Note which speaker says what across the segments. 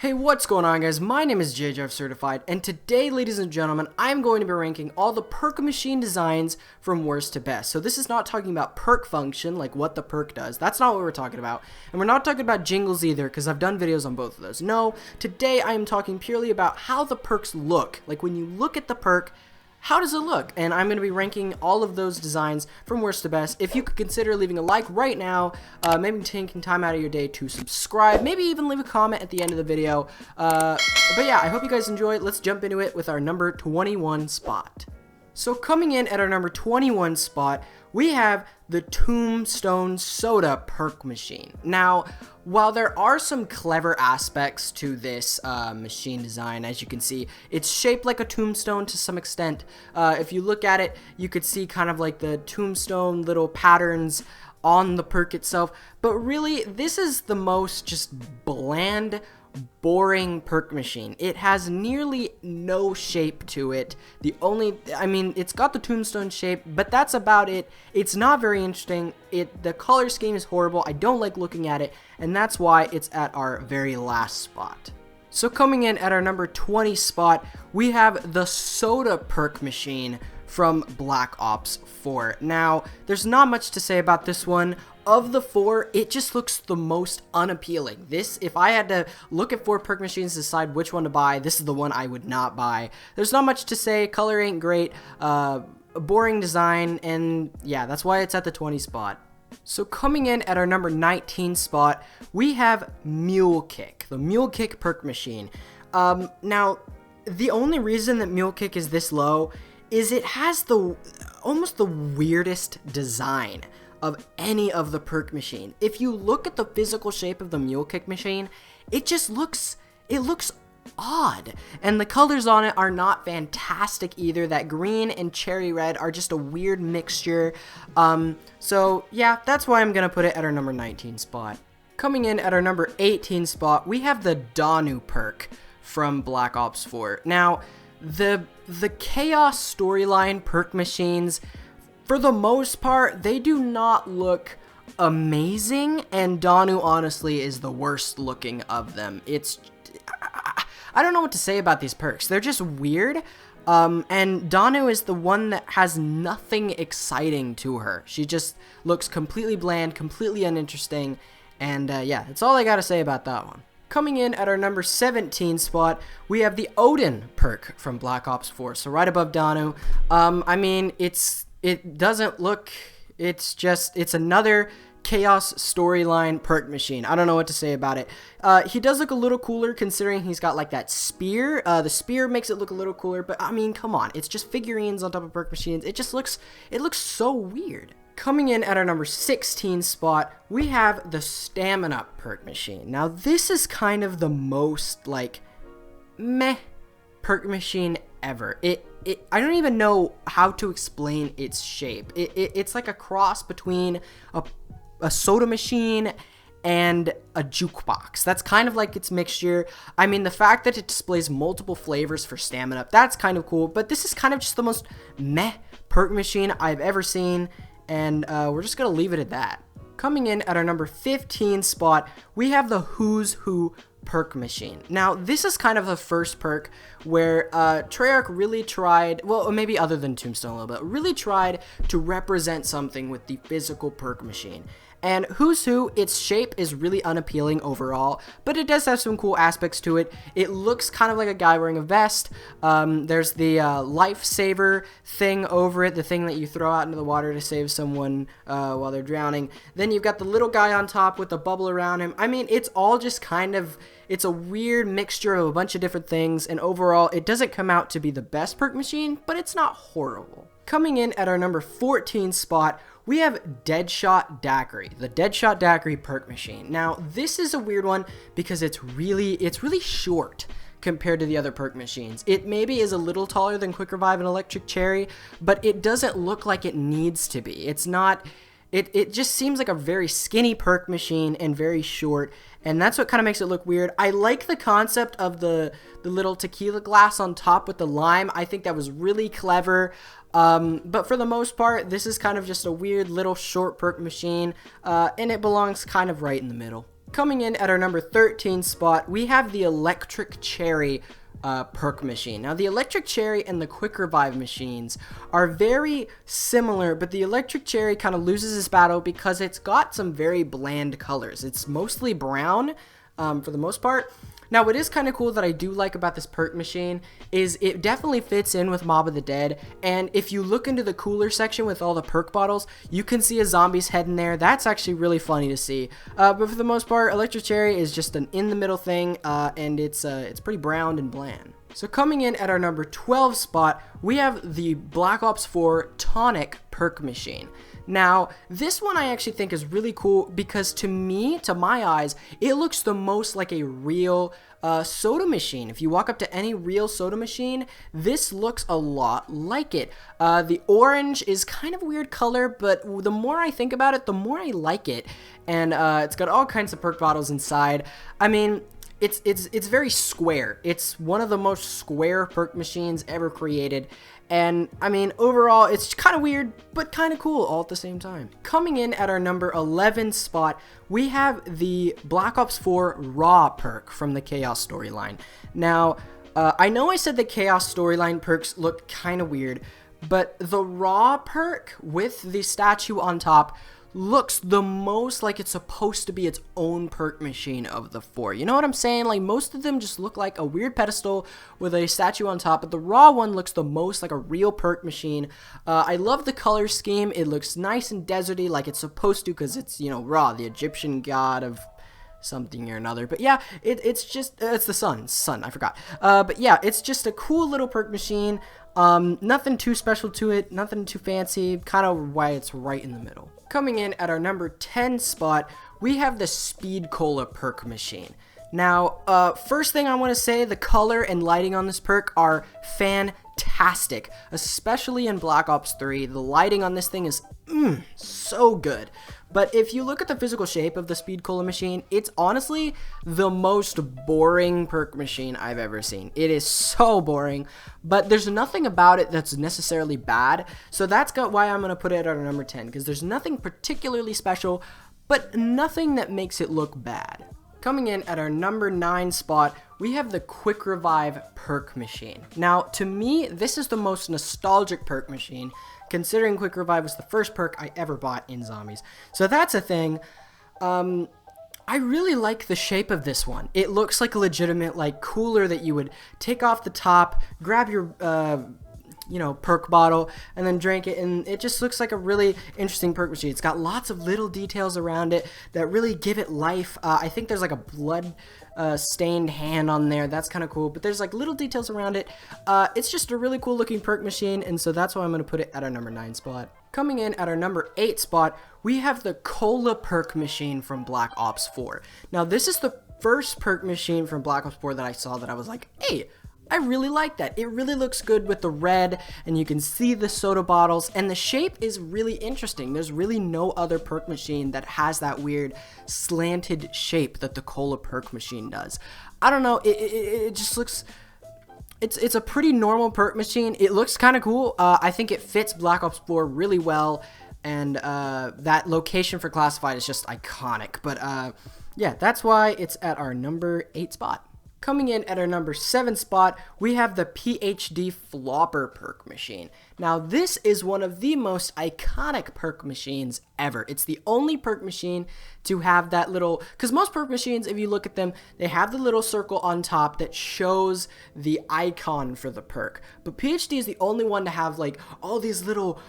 Speaker 1: Hey, what's going on, guys? My name is JJ Certified, and today, ladies and gentlemen, I'm going to be ranking all the perk machine designs from worst to best. So this is not talking about perk function, like what the perk does. That's not what we're talking about. And we're not talking about jingles either, because I've done videos on both of those. No, today I am talking purely about how the perks look. Like when you look at the perk, how does it look? And I'm going to be ranking all of those designs from worst to best. If you could consider leaving a like right now, maybe taking time out of your day to subscribe, maybe even leave a comment at the end of the video. But yeah, I hope you guys enjoy. Let's jump into it with our number 21 spot. So coming in at our number 21 spot, we have the Tombstone Soda perk machine. Now, while there are some clever aspects to this machine design, as you can see, it's shaped like a tombstone to some extent. If you look at it, you could see kind of like the tombstone little patterns on the perk itself. But really, this is the most just bland, boring perk machine. It has nearly no shape to it. It's got the tombstone shape, but that's about it. It's not very interesting. The color scheme is horrible. I don't like looking at it, and that's why it's at our very last spot. So coming in at our number 20 spot, we have the Soda perk machine from Black Ops 4. Now, there's not much to say about this one. Of the four, it just looks the most unappealing. If I had to look at four perk machines to decide which one to buy, this is the one I would not buy. There's not much to say. Color ain't great. A boring design, and yeah, that's why it's at the 20 spot. So coming in at our number 19 spot, we have Mule Kick, the Mule Kick perk machine. Now, the only reason that Mule Kick is this low is it has almost the weirdest design of any of the perk machine. If you look at the physical shape of the Mule Kick machine, it looks odd, and the colors on it are not fantastic either. That green and cherry red are just a weird mixture. So yeah, that's why I'm gonna put it at our number 19 spot. Coming in at our number 18 spot, we have the Dono perk from Black Ops 4. Now, the chaos storyline perk machines, for the most part, they do not look amazing, and Dono honestly is the worst looking of them. I don't know what to say about these perks. They're just weird, and Dono is the one that has nothing exciting to her. She just looks completely bland, completely uninteresting, and yeah, that's all I gotta say about that one. Coming in at our number 17 spot, we have the Odin perk from Black Ops 4, so right above Dono. It doesn't look, it's another chaos storyline perk machine. I don't know what to say about it. He does look a little cooler considering he's got like that spear. The spear makes it look a little cooler, but I mean, come on. It's just figurines on top of perk machines. It looks so weird. Coming in at our number 16 spot, we have the Stamina perk machine. Now, this is kind of the most, like, meh perk machine ever. I don't even know how to explain its shape. It's like a cross between a soda machine and a jukebox. That's kind of like its mixture. I mean, the fact that it displays multiple flavors for stamina, that's kind of cool, but this is kind of just the most meh perk machine I've ever seen, and we're just gonna leave it at that. Coming in at our number 15 spot, we have the Who's Who perk machine. Now, this is kind of the first perk where Treyarch really tried, well, maybe other than Tombstone a little bit, really tried to represent something with the physical perk machine. And Who's Who, its shape is really unappealing overall, but it does have some cool aspects to it. It looks kind of like a guy wearing a vest. There's the lifesaver thing over it, the thing that you throw out into the water to save someone while they're drowning. Then you've got the little guy on top with the bubble around him. I mean, it's all just kind of, it's a weird mixture of a bunch of different things, and overall, it doesn't come out to be the best perk machine, but it's not horrible. Coming in at our number 14 spot, we have Deadshot Daiquiri, the Deadshot Daiquiri perk machine. Now, this is a weird one because it's really short compared to the other perk machines. It maybe is a little taller than Quick Revive and Electric Cherry, but it doesn't look like it needs to be. It's not, it just seems like a very skinny perk machine and very short, and that's what kind of makes it look weird. I like the concept of the little tequila glass on top with the lime. I think that was really clever. But for the most part, this is kind of just a weird little short perk machine, and it belongs kind of right in the middle. Coming in at our number 13 spot, we have the Electric Cherry perk machine. Now, the Electric Cherry and the Quick Revive machines are very similar, but the Electric Cherry kind of loses its battle because it's got some very bland colors. It's mostly brown for the most part. Now, what is kind of cool that I do like about this perk machine is it definitely fits in with Mob of the Dead, and if you look into the cooler section with all the perk bottles, you can see a zombie's head in there. That's actually really funny to see. But for the most part, Electric Cherry is just an in-the-middle thing, and it's pretty brown and bland. So coming in at our number 12 spot, we have the Black Ops 4 Tonic perk machine. Now, this one I actually think is really cool because to me, to my eyes, it looks the most like a real soda machine. If you walk up to any real soda machine, this looks a lot like it. The orange is kind of a weird color, but the more I think about it, the more I like it. And it's got all kinds of perk bottles inside. I mean, it's very square. It's one of the most square perk machines ever created. And, I mean, overall, it's kind of weird, but kind of cool all at the same time. Coming in at our number 11 spot, we have the Black Ops 4 Raw perk from the Chaos storyline. Now, I know I said the Chaos storyline perks look kind of weird, but the Raw perk with the statue on top looks the most like it's supposed to be its own perk machine of the 4. You know what I'm saying? Like, most of them just look like a weird pedestal with a statue on top, but the Raw one looks the most like a real perk machine. I love the color scheme. It looks nice and deserty like it's supposed to because it's, you know, Ra, the Egyptian god of something or another. But yeah, it's just, it's the sun, I forgot. But yeah, it's just a cool little perk machine. Nothing too special to it, nothing too fancy, kind of why it's right in the middle. Coming in at our number 10 spot, we have the Speed Cola perk machine. Now, first thing I want to say, the color and lighting on this perk are fantastic, especially in Black Ops 3. The lighting on this thing is so good. But if you look at the physical shape of the Speed Cola machine, it's honestly the most boring perk machine I've ever seen. It is so boring, but there's nothing about it that's necessarily bad. So that's why I'm going to put it at our number 10, because there's nothing particularly special, but nothing that makes it look bad. Coming in at our number 9 spot, we have the Quick Revive perk machine. Now, to me, this is the most nostalgic perk machine, considering Quick Revive was the first perk I ever bought in zombies. So that's a thing. I really like the shape of this one. It looks like a legitimate, like, cooler that you would take off the top, grab your, you know, perk bottle, and then drink it, and it just looks like a really interesting perk machine. It's got lots of little details around it that really give it life. I think there's like a blood stained hand on there. That's kind of cool, but there's like little details around it. It's just a really cool looking perk machine, and so that's why I'm going to put it at our number 9 spot. Coming in at our number 8 spot, we have the Cola perk machine from Black Ops 4. Now, this is the first perk machine from Black Ops 4 that I saw that I was like, hey, I really like that. It really looks good with the red, and you can see the soda bottles, and the shape is really interesting. There's really no other perk machine that has that weird slanted shape that the Cola perk machine does. I don't know, it just looks... It's a pretty normal perk machine. It looks kind of cool. I think it fits Black Ops 4 really well, and that location for Classified is just iconic. But yeah, that's why it's at our number 8 spot. Coming in at our number 7 spot, we have the PhD Flopper perk machine. Now, this is one of the most iconic perk machines ever. It's the only perk machine to have that little, because most perk machines, if you look at them, they have the little circle on top that shows the icon for the perk. But PhD is the only one to have like all these little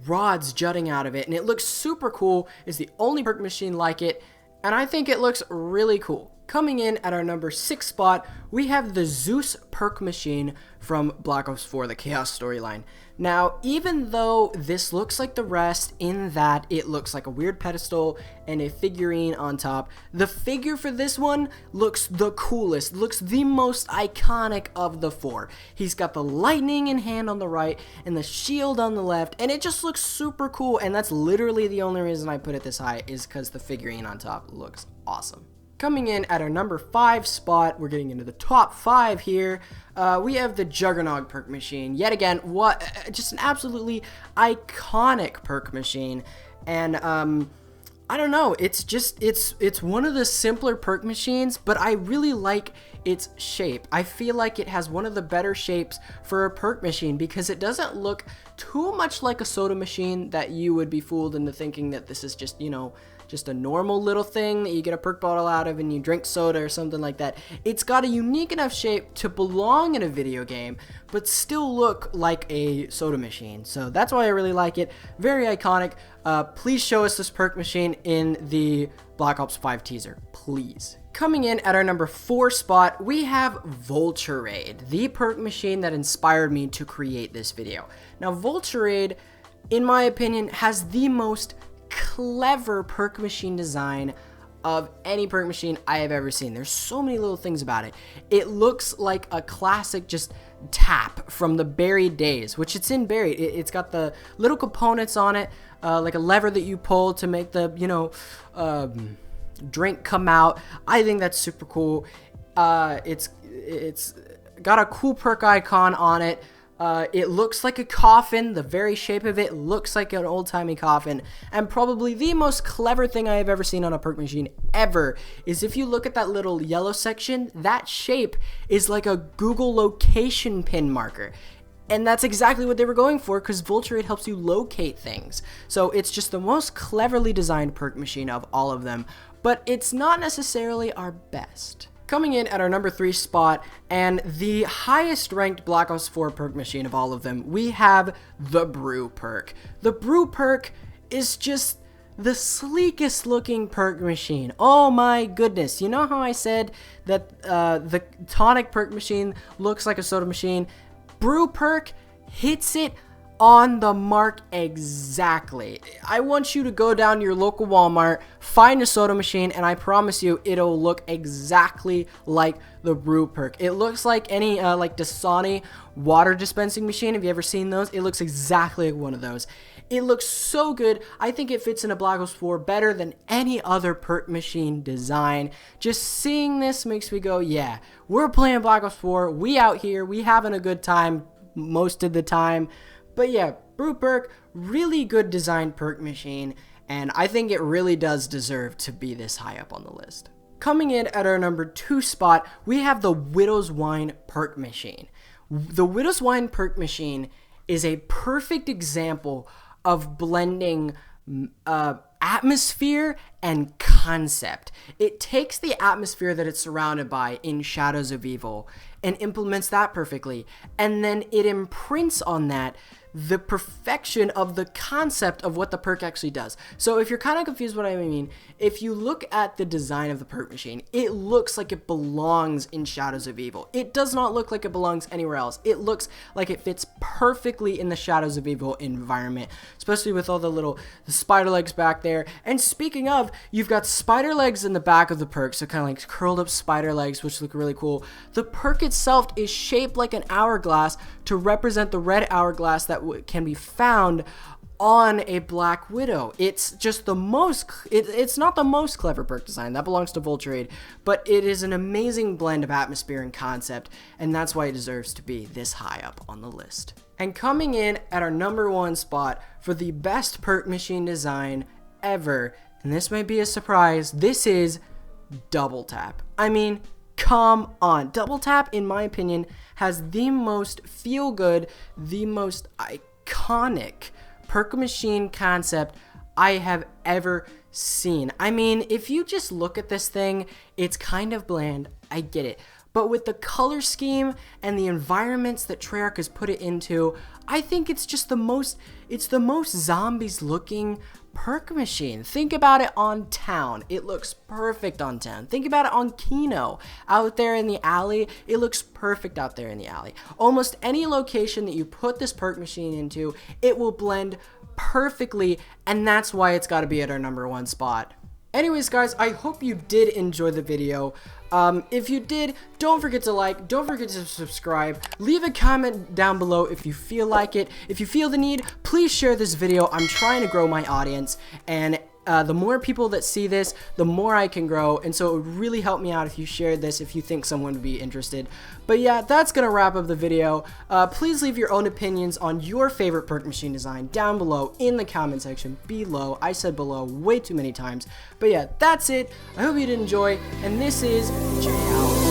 Speaker 1: rods jutting out of it, and it looks super cool. It's the only perk machine like it, and I think it looks really cool. Coming in at our number 6 spot, we have the Zeus perk machine from Black Ops 4, the Chaos storyline. Now, even though this looks like the rest in that it looks like a weird pedestal and a figurine on top, the figure for this one looks the coolest, looks the most iconic of the 4. He's got the lightning in hand on the right and the shield on the left, and it just looks super cool, and that's literally the only reason I put it this high is because the figurine on top looks awesome. Coming in at our number 5 spot, we're getting into the top 5 here, we have the Juggernog perk machine. Yet again, just an absolutely iconic perk machine. And I don't know, it's just, it's one of the simpler perk machines, but I really like its shape. I feel like it has one of the better shapes for a perk machine because it doesn't look too much like a soda machine that you would be fooled into thinking that this is just, you know, just a normal little thing that you get a perk bottle out of and you drink soda or something like that. It's got a unique enough shape to belong in a video game, but still look like a soda machine. So that's why I really like it. Very iconic. Please show us this perk machine in the Black Ops 5 teaser, please. Coming in at our number 4 spot, we have Vulture Raid, the perk machine that inspired me to create this video. Now, Vulture Raid, in my opinion, has the most clever perk machine design of any perk machine I have ever seen. There's so many little things about it. It looks like a classic just tap from the Buried days, which it's in Buried. It's got the little components on it, like a lever that you pull to make the, you know, drink come out. I think that's super cool. It's got a cool perk icon on it. It looks like a coffin. The very shape of it looks like an old-timey coffin. And probably the most clever thing I have ever seen on a perk machine ever is if you look at that little yellow section, that shape is like a Google location pin marker. And that's exactly what they were going for, because Vulture Raid helps you locate things. So it's just the most cleverly designed perk machine of all of them, but it's not necessarily our best. Coming in at our number 3 spot, and the highest ranked Black Ops 4 perk machine of all of them, we have the Brew Perk. The Brew Perk is just the sleekest looking perk machine. Oh my goodness. You know how I said that the tonic perk machine looks like a soda machine? Brew Perk hits it on the mark exactly. I want you to go down to your local Walmart, find a soda machine, and I promise you it'll look exactly like the Brew Perk. It looks like any like Dasani water dispensing machine. Have you ever seen those? It looks exactly like one of those. It looks so good. I think it fits in a Black Ops 4 better than any other perk machine design. Just seeing this makes me go, yeah, we're playing Black Ops 4. We out here. We having a good time most of the time. But yeah, Brew Perk, really good designed perk machine, and I think it really does deserve to be this high up on the list. Coming in at our number 2 spot, we have the Widow's Wine perk machine. The Widow's Wine perk machine is a perfect example of blending atmosphere and concept. It takes the atmosphere that it's surrounded by in Shadows of Evil and implements that perfectly, and then it imprints on that the perfection of the concept of what the perk actually does. So if you're kind of confused what I mean, if you look at the design of the perk machine, it looks like it belongs in Shadows of Evil. It does not look like it belongs anywhere else. It looks like it fits perfectly in the Shadows of Evil environment, especially with all the spider legs back there. And speaking of, you've got spider legs in the back of the perk, so kind of like curled up spider legs, which look really cool. The perk itself is shaped like an hourglass to represent the red hourglass that can be found on a Black Widow. It's just the most, it's not the most clever perk design, that belongs to Vulture Raid, but it is an amazing blend of atmosphere and concept, and that's why it deserves to be this high up on the list. And coming in at our number 1 spot for the best perk machine design ever, and this might be a surprise, this is Double Tap. I mean, come on. Double Tap, in my opinion, has the most feel-good, the most iconic perk machine concept I have ever seen. I mean, if you just look at this thing, it's kind of bland. I get it. But with the color scheme and the environments that Treyarch has put it into, I think it's just the most zombies looking perk machine. Think about it on town. It looks perfect on town. Think about it on Kino. Out there in the alley, it looks perfect out there in the alley. Almost any location that you put this perk machine into, it will blend perfectly, and that's why it's got to be at our number 1 spot. Anyways, guys, I hope you did enjoy the video. If you did, don't forget to like, don't forget to subscribe, leave a comment down below if you feel like it. If you feel the need, please share this video. I'm trying to grow my audience, and The more people that see this, the more I can grow, and so it would really help me out if you shared this if you think someone would be interested. But yeah, that's gonna wrap up the video. Please leave your own opinions on your favorite perk machine design down below in the comment section below. I said below way too many times. But yeah, that's it. I hope you did enjoy, and this is Jay out.